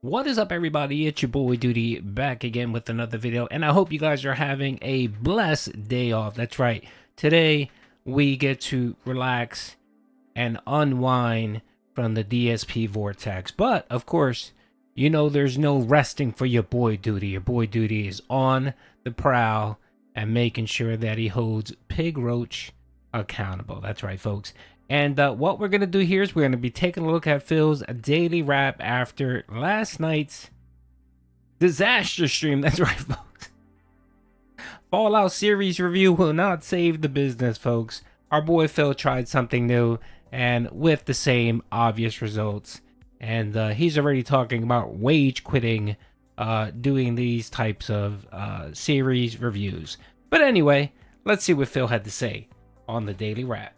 What is up, everybody? It's your boy Duty back again with another video, and I hope you guys are having a blessed day off. That's right. Today we get to relax and unwind from the DSP vortex. But of course, you know there's no resting for your boy Duty. Your boy Duty is on the prowl and making sure that he holds Pig Roach accountable. That's right, folks. And what we're going to do here is we're going to be taking a look at Phil's daily wrap after last night's disaster stream. That's right, folks. Fallout series review will not save the business, folks. Our boy Phil tried something new and with the same obvious results. And he's already talking about wage quitting doing these types of series reviews. But anyway, let's see what Phil had to say on the daily wrap.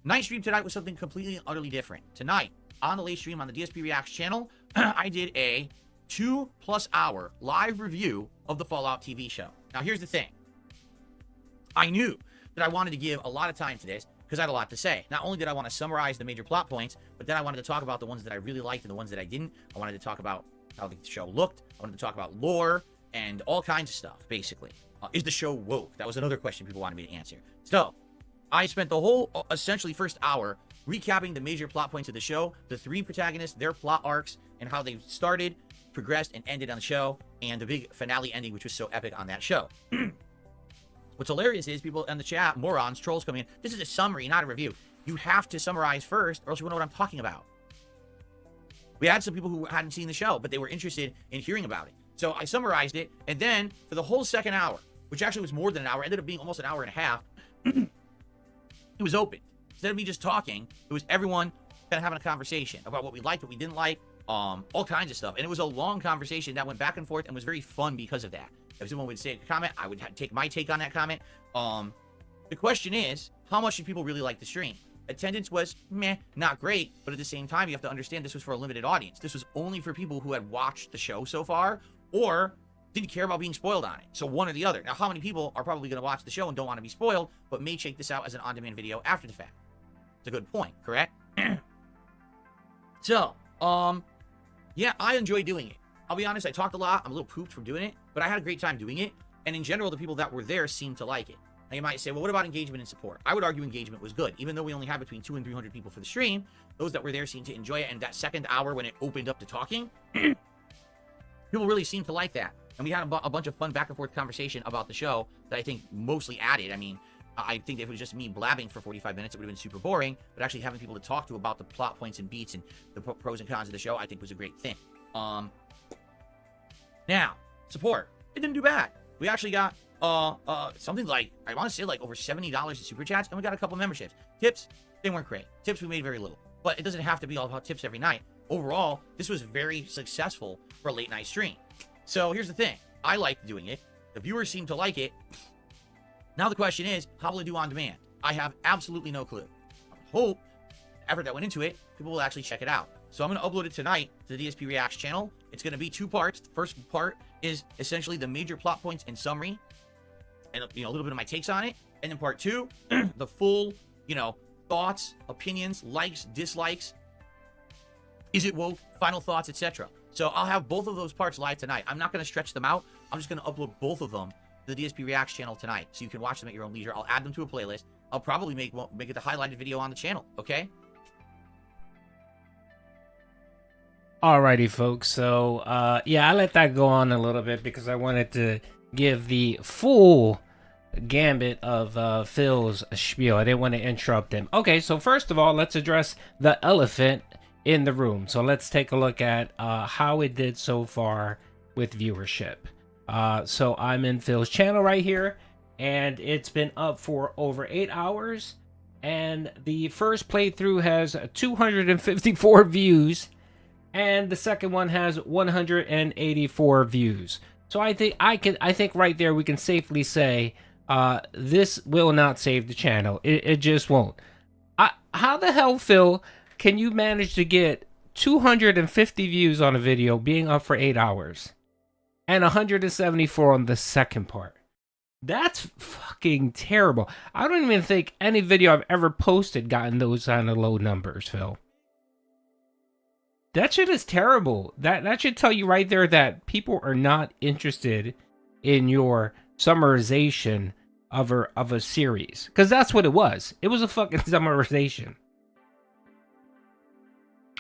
Night stream tonight was something completely and utterly different. Tonight, on the late stream on the DSP Reacts channel, I did a 2+ hour live review of the Fallout TV show. Now, here's the thing. I knew that I wanted to give a lot of time to this because I had a lot to say. Not only did I want to summarize the major plot points, but then I wanted to talk about the ones that I really liked and the ones that I didn't. I wanted to talk about how the show looked. I wanted to talk about lore and all kinds of stuff, basically. Is the show woke? That was another question people wanted me to answer. So, I spent the whole, essentially, first hour recapping the major plot points of the show, the 3 protagonists, their plot arcs, and how they started, progressed, and ended on the show, and the big finale ending, which was so epic on that show. What's hilarious is people in the chat, morons, trolls coming in, this is a summary, not a review. You have to summarize first, or else you won't know what I'm talking about. We had some people who hadn't seen the show, but they were interested in hearing about it. So I summarized it, and then for the whole second hour, which actually was more than an hour, ended up being almost an hour and a half, it was open. Instead of me just talking, it was everyone kind of having a conversation about what we liked, what we didn't like, all kinds of stuff. And it was a long conversation that went back and forth and was very fun because of that. If someone would say a comment, I would take my take on that comment. The question is, how much do people really like the stream? Attendance was meh, not great, but at the same time, you have to understand this was for a limited audience. This was only for people who had watched the show so far or didn't care about being spoiled on it. So one or the other. Now, how many people are probably going to watch the show and don't want to be spoiled, but may check this out as an on-demand video after the fact? It's a good point, correct? So, yeah, I enjoy doing it. I'll be honest, I talked a lot. I'm a little pooped from doing it, but I had a great time doing it. And in general, the people that were there seemed to like it. Now, you might say, well, what about engagement and support? I would argue engagement was good. Even though we only had between 200 and 300 people for the stream, those that were there seemed to enjoy it. And that second hour when it opened up to talking, people really seemed to like that. And we had a bunch of fun back and forth conversation about the show that I think mostly added. I mean, I think if it was just me blabbing for 45 minutes, it would have been super boring. But actually having people to talk to about the plot points and beats and the pros and cons of the show, I think was a great thing. Now, support. It didn't do bad. We actually got something like, I want to say like over $70 in super chats, and we got a couple memberships. Tips, they weren't great. Tips, we made very little. But it doesn't have to be all about tips every night. Overall, this was very successful for a late night stream. So here's the thing. I liked doing it. The viewers seem to like it. Now the question is, how will it do on demand? I have absolutely no clue. I hope the effort that went into it, people will actually check it out. So I'm going to upload it tonight to the DSP Reacts channel. It's going to be 2 parts. The first part is essentially the major plot points and summary and a little bit of my takes on it. And then part 2, the full, thoughts, opinions, likes, dislikes. Is it woke? Final thoughts, etc. So I'll have both of those parts live tonight. I'm not going to stretch them out. I'm just going to upload both of them to the DSP Reacts channel tonight, so you can watch them at your own leisure. I'll add them to a playlist. I'll probably make it the highlighted video on the channel, okay? Alrighty, folks. So, yeah, I let that go on a little bit because I wanted to give the full gambit of Phil's spiel. I didn't want to interrupt him. Okay, so first of all, let's address the elephant in the room. So let's take a look at how it did so far with viewership. So I'm in Phil's channel right here, and it's been up for over 8 hours, and the first playthrough has 254 views, and the second one has 184 views. So I think right there we can safely say this will not save the channel. It just won't. How the hell, Phil, can you manage to get 250 views on a video being up for 8 hours and 174 on the second part? That's fucking terrible. I don't even think any video I've ever posted gotten those kind of low numbers, Phil. That shit is terrible. That should tell you right there that people are not interested in your summarization of a series, because that's what it was. It was a fucking summarization.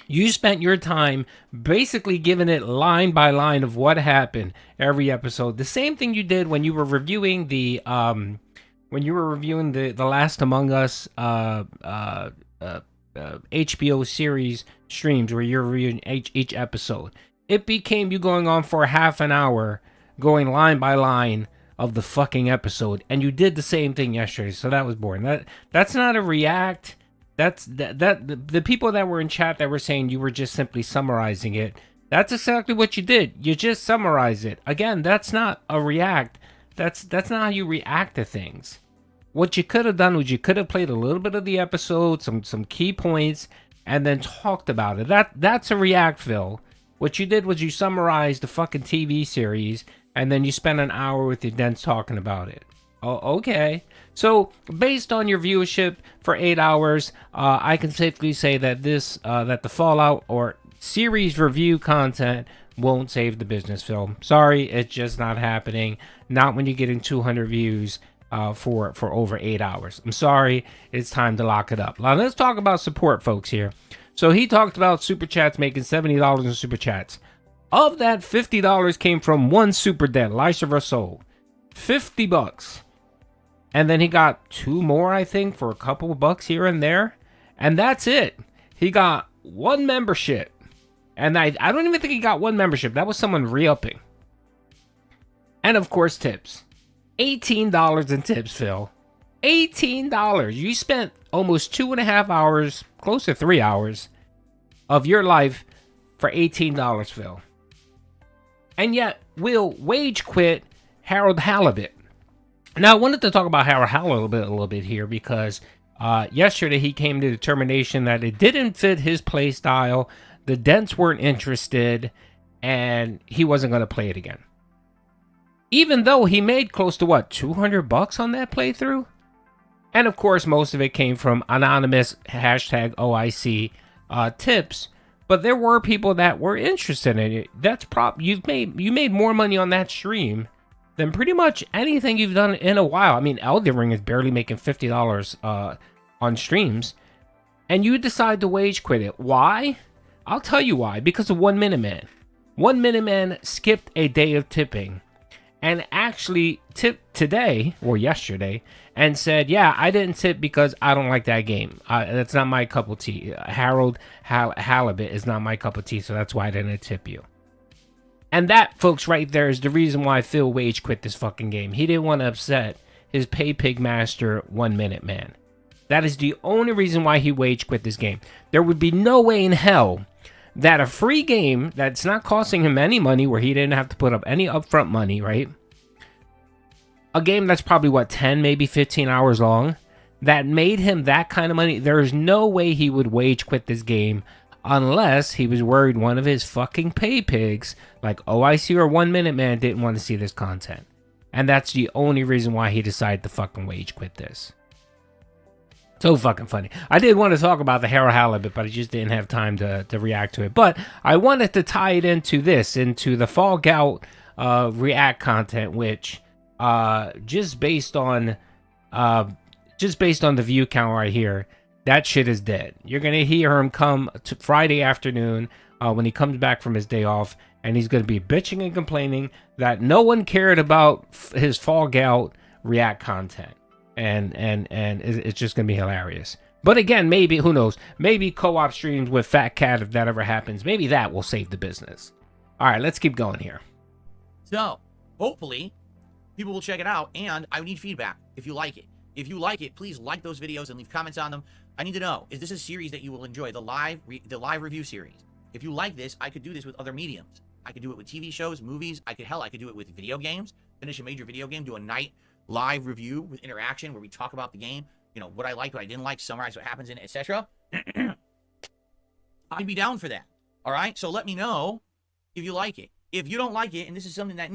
You spent your time basically giving it line by line of what happened every episode. The same thing you did when you were reviewing the the Last Among Us HBO series streams, where you're reviewing each episode. It became you going on for half an hour, going line by line of the fucking episode, and you did the same thing yesterday. So that was boring. That's not a react. That's the people that were in chat that were saying you were just simply summarizing it. That's exactly what you did. You just summarize it. Again, that's not a react. That's not how you react to things. What you could have done was you could have played a little bit of the episode, some key points, and then talked about it. That's a react, Phil. What you did was you summarized the fucking TV series, and then you spent an hour with your dents talking about it. Oh, okay. So based on your viewership for 8 hours, I can safely say that that the Fallout or series review content won't save the business, Phil. Sorry, it's just not happening. Not when you're getting 200 views for over 8 hours. I'm sorry. It's time to lock it up. Now let's talk about support, folks. Here. So he talked about super chats, making $70 in super chats. Of that, $50 came from one super dent, Hrs LOL. $50. And then he got 2 more, I think, for a couple of bucks here and there. And that's it. He got 1 membership. And I don't even think he got 1 membership. That was someone re-upping. And of course, tips. $18 in tips, Phil. $18. You spent almost 2.5 hours, close to 3 hours, of your life for $18, Phil. And yet, we'll wage quit Harold Halibut. Now, I wanted to talk about Harold Halibut a little bit here, because yesterday he came to the determination that it didn't fit his play style, the dents weren't interested, and he wasn't going to play it again. Even though he made close to, what, $200 on that playthrough? And of course, most of it came from anonymous hashtag OIC tips. But there were people that were interested in it. That's you made more money on that stream than pretty much anything you've done in a while. I mean, Elden Ring is barely making $50 on streams. And you decide to wage quit it. Why? I'll tell you why. Because of 1 Minute Man. 1 Minute Man skipped a day of tipping. And actually tipped today, or yesterday, and said, yeah, I didn't tip because I don't like that game. That's not my cup of tea. Harold Halibut is not my cup of tea, so that's why I didn't tip you. And that, folks, right there is the reason why Phil wage quit this fucking game. He didn't want to upset his pay pig master 1 Minute Man. That is the only reason why he wage quit this game. There would be no way in hell that a free game that's not costing him any money, where he didn't have to put up any upfront money, right? A game that's probably, what, 10, maybe 15 hours long, that made him that kind of money. There's no way he would wage quit this game unless he was worried one of his fucking pay pigs, like OIC or 1 Minute Man, didn't want to see this content. And that's the only reason why he decided to fucking wage quit this. So fucking funny. I did want to talk about the Harold Halibut, but I just didn't have time to react to it. But I wanted to tie it into this, into the FallGout Reack content, which just based on the view count right here, that shit is dead. You're gonna hear him come to Friday afternoon when he comes back from his day off, and he's gonna be bitching and complaining that no one cared about his FallGout React content. And it's just gonna be hilarious. But again, maybe, who knows, maybe co-op streams with Fat Cat, if that ever happens, maybe that will save the business. All right, let's keep going here. So hopefully people will check it out, and I need feedback if you like it. If you like it, please like those videos and leave comments on them. I need to know, is this a series that you will enjoy, the live review series? If you like this, I could do this with other mediums. I could do it with TV shows, movies. I could do it with video games. Finish a major video game, do a night live review with interaction where we talk about the game, you know, what I liked, what I didn't like, summarize what happens in it, etc. I'd be down for that. All right, so let me know if you like it. If you don't like it, and this is something that,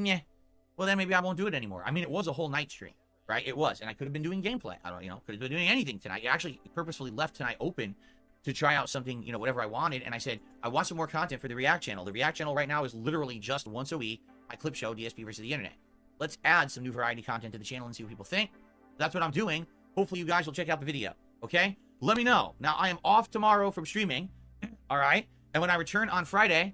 well, then maybe I won't do it anymore. I mean, it was a whole night stream, right? It was, and I could have been doing gameplay. I don't, could have been doing anything tonight. I actually purposefully left tonight open to try out something, you know, whatever I wanted. And I said, I want some more content for the React channel. The React channel right now is literally just once a week, my clip show, DSP versus the internet. Let's add some new variety content to the channel and see what people think. That's what I'm doing. Hopefully you guys will check out the video, okay? Let me know. Now, I am off tomorrow from streaming, all right? And when I return on Friday,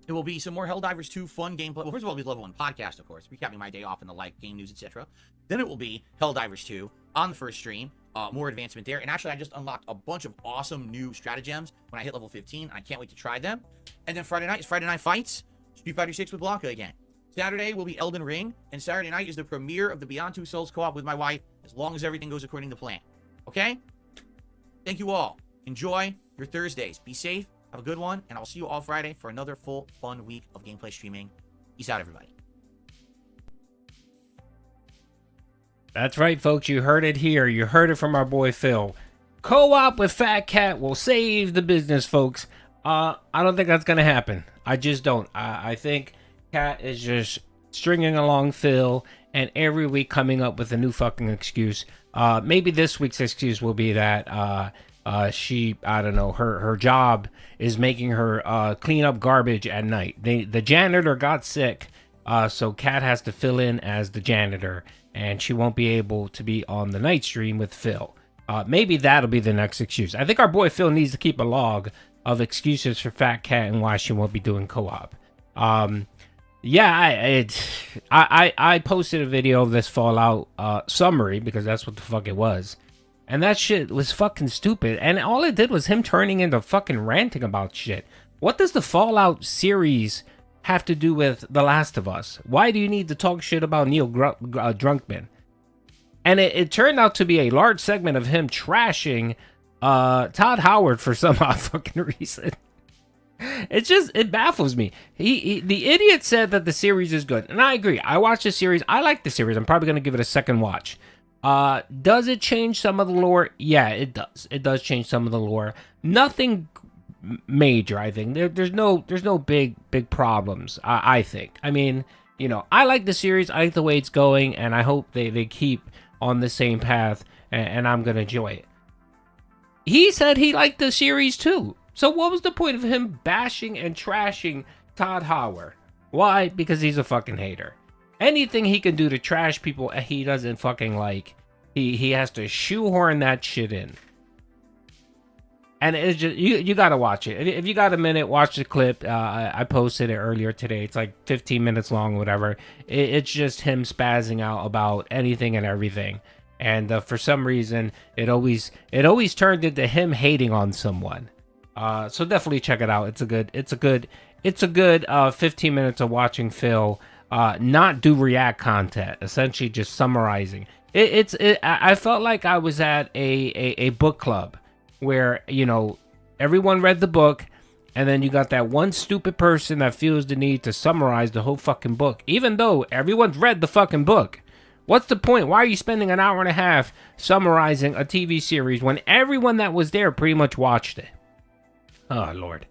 it will be some more Helldivers 2 fun gameplay. Well, first of all, it'll be Level 1 podcast, of course, recapping my day off and the like, game news, etc. Then it will be Helldivers 2 on the first stream, more advancement there. And actually, I just unlocked a bunch of awesome new stratagems when I hit level 15. I can't wait to try them. And then Friday night is Friday Night Fights, Street Fighter 6 with Blanca again. Saturday will be Elden Ring, and Saturday night is the premiere of the Beyond Two Souls co-op with my wife, as long as everything goes according to plan. Okay? Thank you all. Enjoy your Thursdays. Be safe. Have a good one, and I'll see you all Friday for another full, fun week of gameplay streaming. Peace out, everybody. That's right, folks. You heard it here. You heard it from our boy Phil. Co-op with Fat Cat will save the business, folks. I don't think that's going to happen. I just don't. I think Cat is just stringing along Phil, and every week coming up with a new fucking excuse. Maybe this week's excuse will be that she, I don't know, her job is making her clean up garbage at night. The janitor got sick, so Kat has to fill in as the janitor, and she won't be able to be on the night stream with Phil. Maybe that'll be the next excuse. I think our boy Phil needs to keep a log of excuses for Fat Cat and why she won't be doing co-op. Yeah, I posted a video of this Fallout summary because that's what the fuck it was. And that shit was fucking stupid. And all it did was him turning into fucking ranting about shit. What does the Fallout series have to do with The Last of Us? Why do you need to talk shit about Neil Drunkman? And it turned out to be a large segment of him trashing Todd Howard for some odd fucking reason. It baffles me. The idiot said that the series is good. And I agree. I watched the series. I like the series. I'm probably going to give it a second watch. Does it change some of the lore? Yeah, it does. It does change some of the lore. Nothing major, I think. There's no big problems, I think. I mean, you know, I like the series. I like the way it's going, and I hope they keep on the same path, and I'm going to enjoy it. He said he liked the series, too. So what was the point of him bashing and trashing Todd Howard? Why? Because he's a fucking hater. Anything he can do to trash people he doesn't fucking like, he has to shoehorn that shit in. And it's just, you gotta watch it. If you got a minute, watch the clip. I posted it earlier today. It's like 15 minutes long, whatever. It's just him spazzing out about anything and everything. And for some reason, it always turned into him hating on someone. So definitely check it out. It's a good 15 minutes of watching Phil not do React content, essentially just summarizing. I felt like I was at a book club where, you know, everyone read the book, and then you got that one stupid person that feels the need to summarize the whole fucking book, even though everyone's read the fucking book. What's the point? Why are you spending an hour and a half summarizing a TV series when everyone that was there pretty much watched it? Oh, Lord.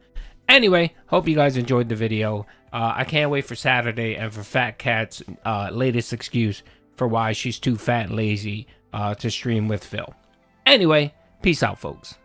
Anyway, hope you guys enjoyed the video. I can't wait for Saturday and for Fat Cat's latest excuse for why she's too fat and lazy to stream with Phil. Anyway, peace out, folks.